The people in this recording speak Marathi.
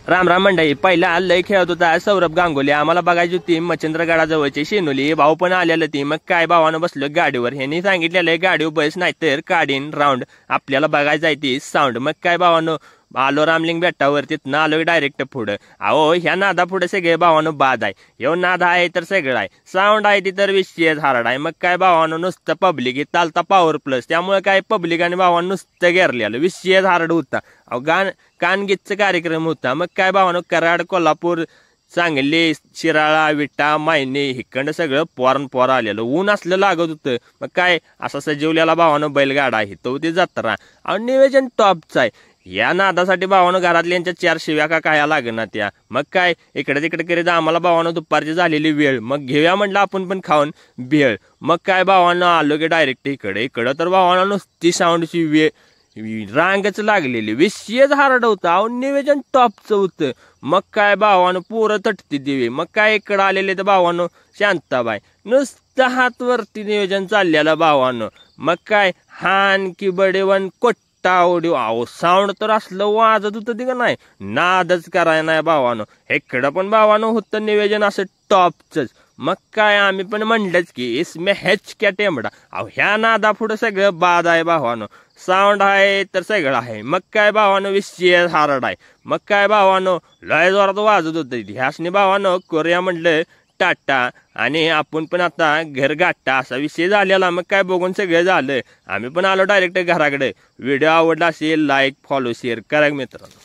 राम राम मंडळी, पहिला लय खेळत होता सौरभ गांगुली. आम्हाला बघायची होती मच्छिंद्रगडाजवळची शेनोली. भाऊ पण आलेलं ती. मग काय भावानं बसलो गाडीवर. ह्यांनी सांगितलेलं गाडीवर बस नाही तर काढीन राऊंड, आपल्याला बघायचं आहे ती साऊंड. मग काय भावानं आलो रामलिंग बेटावर. तिथनं आलो डायरेक्ट पुढं. अहो ह्या नादा पुढे सगळे भावानं बाद आहे. ह्यो नाद आहे तर सगळं आहे. साऊंड आहे ती तर विषयच हार्ड आहे. मग काय भावानं नुसतं पब्लिक चालता पॉवर प्लस, त्यामुळे काय पब्लिक आणि भावानं नुसतं घेरलेलं विषयच हार्ड होता. अहो कानगीतचा कार्यक्रम होता. मग काय भावानं कराड, कोल्हापूर, सांगली, शिराळा, विटा, मायने हिकंड सगळं पोर आलेलं. ऊन असलं लागत होतं. मग काय असा सजवलेला भावानं बैलगाडा आहे तो ती जत्रा. अहो नियोजन टॉपचं आहे. या नादासाठी भावानं घरातल्यांच्या 4 शिव्या का काय लागणार त्या. मग काय इकडे तिकडे करीत आम्हाला भावानं दुपारची झालेली वेळ. मग घेऊया म्हटलं आपण पण खाऊन भेळ. मग काय भावानं आलो की डायरेक्ट इकडं तर भावानं नुसती साऊंडची रांगच लागलेली. विषयच हार्ड होता. अहो नियोजन टॉपचं होतं. मग काय भावानं पोरं तटती देवी. मग काय इकडं आलेले तर भावानं शांताबाई. नुसतं हातवरती नियोजन चाललेलं भावानं. मग काय हान की बडेवन ऑडिओ. अहो साऊंड तर असलं वाजत होतं ते का नाही, नादच कराय नाही भावानं. इकडं पण भावानं होतं नियोजन असं टॉपच. मग काय आम्ही पण म्हणलंच की इसमे हेच क्या टेंबडा. अहो ह्या नादा पुढं सगळं बाद आहे भावानं. साऊंड आहे तर सगळं आहे. मग काय भावानं विषय हार्ड आहे. मग काय भावानं लय जोरात वाजत होतं. ह्यासनी भावानं करूया म्हटलं टाटा आणि आपण पण आता घर गाठता असा विषय झालेला. मग काय बघून सगळं झालं. आम्ही पण आलो डायरेक्ट घराकडे. व्हिडिओ आवडला असेल लाईक, फॉलो, शेअर करा मित्रांनो.